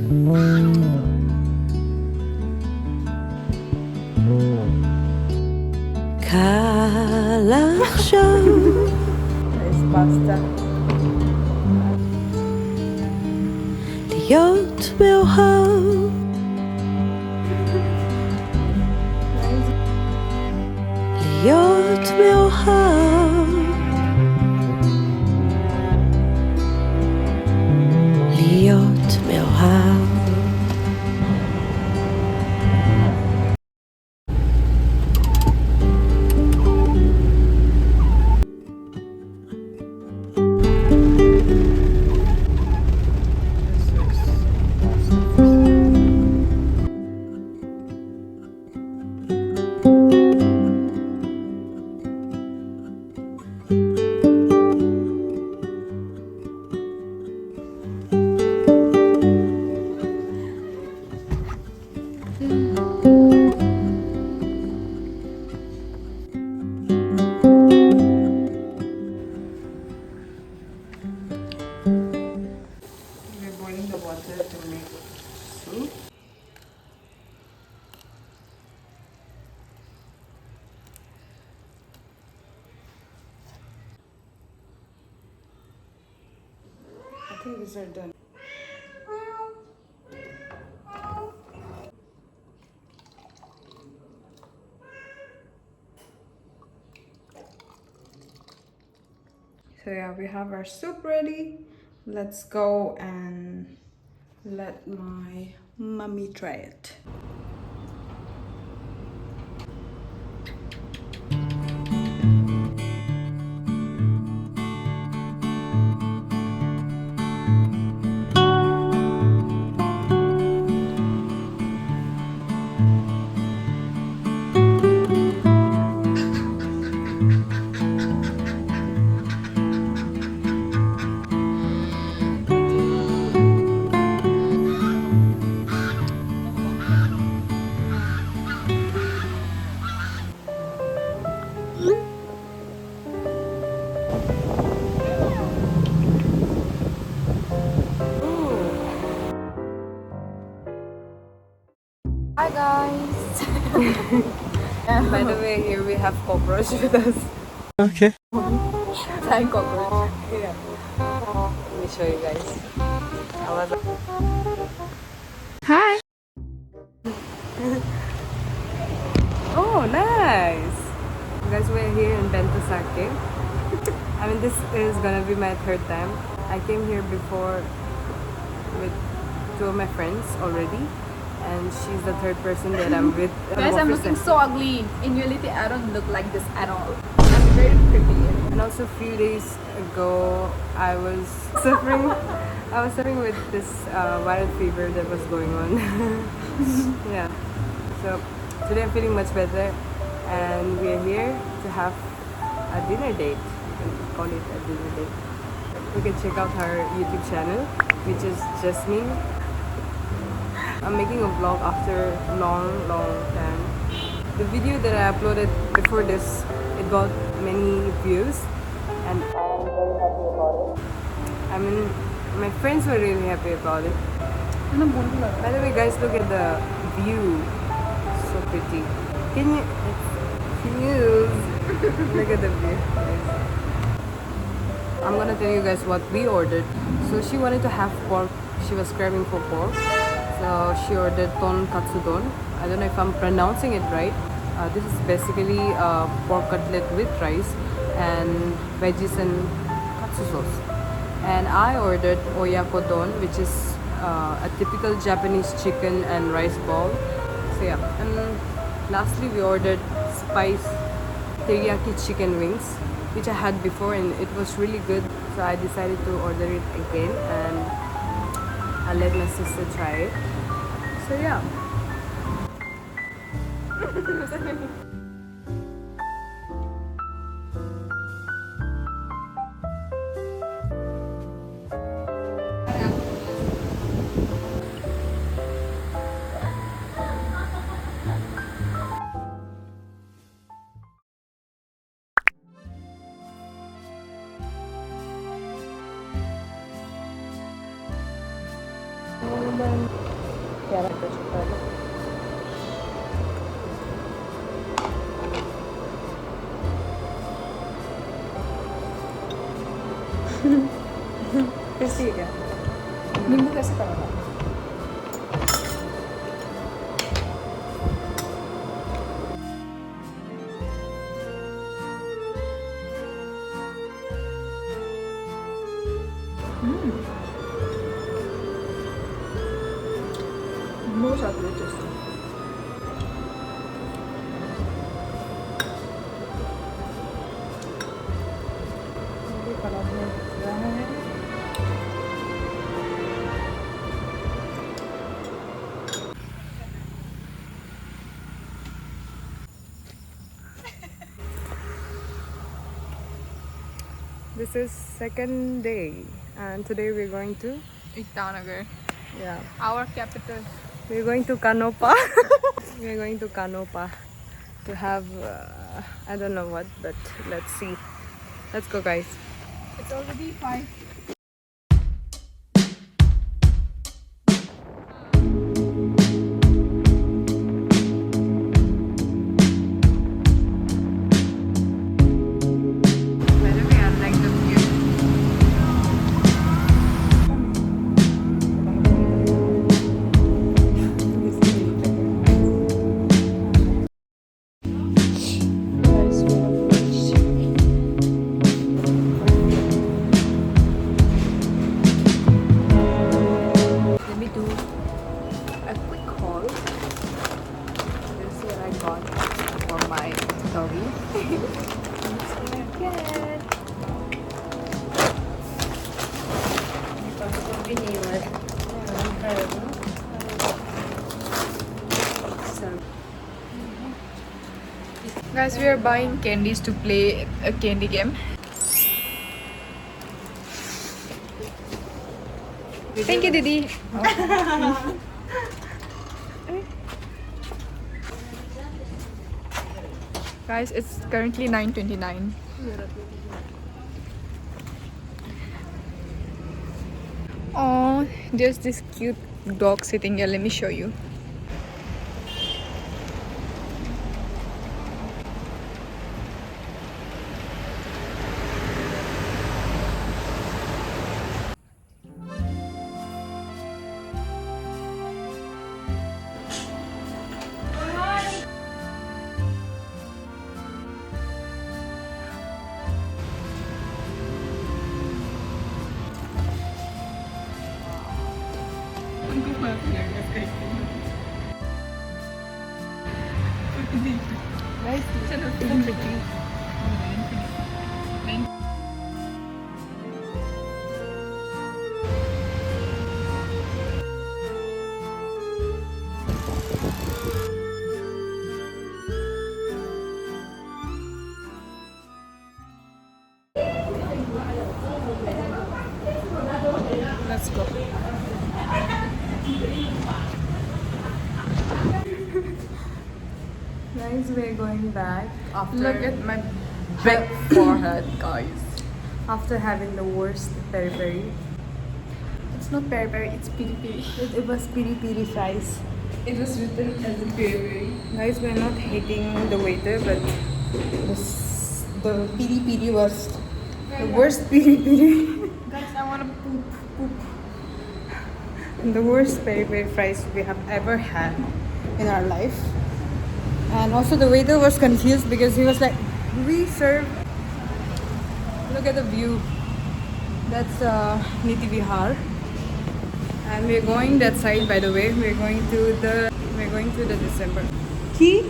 קל לחשוב יש פסטה. להיות מאוהב להיות מאוהב להיות מאוהב I think these are done. So yeah, we have our soup ready. Let's go and let my mommy try it. Hi guys! By the way, here we have cockroach with us. Okay. Giant cockroach. Yeah. Let me show you guys. Hi! Oh, nice! Guys, we're here in Bentoake. I mean, this is gonna be my third time. I came here before with two of my friends already. And she's the third person that I'm with. Guys, I'm looking so ugly. In reality, I don't look like this at all. I'm very pretty. And also a few days ago, I was suffering with this viral fever that was going on. Yeah. So today I'm feeling much better, and we are here to have a dinner date. You can call it a dinner date. You can check out her YouTube channel, which is Jasmine. I'm making a vlog after long time. The video that I uploaded before this, it got many views and I'm very happy about it. I mean, my friends were really happy about it. By the way guys, look at the view. So pretty. Can you look at the view, guys. I'm gonna tell you guys what we ordered. So she wanted to have pork. She was craving for pork. So she ordered tonkatsu. I don't know if I'm pronouncing it right. This is basically pork cutlet with rice and veggies and katsu sauce. And I ordered oyakodon, which is a typical Japanese chicken and rice ball. So yeah. And lastly, we ordered spice teriyaki chicken wings, which I had before and it was really good. So I decided to order it again and I'll let my sister try it. So yeah. कैसी है क्या? नींबू कैसे करोगे? बहुत ज्यादा tasty. This is second day, and today we're going to Itanagar, yeah our capital. we're going to Canopa. We're going to Canopa to have I don't know what, but let's see. Let's go, guys. It's already 5. By the way, I like the view. Let me do a quick haul. This is what I got for my doggy. This is what I get. So, Guys, we are buying candies to play a candy game. Thank you, Didi. Guys, it's currently 9:29. Oh, there's this cute dog sitting here. Let me show you. Let's go. guys, we're going back after Look at my big forehead, guys. after having the worst peri peri. It's not peri peri, it's piri piri. It was piri piri fries. It was written as a piri piri. Guys, we're not hating the waiter, but the piri piri was the worst piri piri. Guys, I wanna poop. The worst peri peri fries we have ever had in our life. And also the waiter was confused because he was like, we serve. Look at the view. That's Niti Vihar. And we're going that side, by the way. We're going to the December. Key?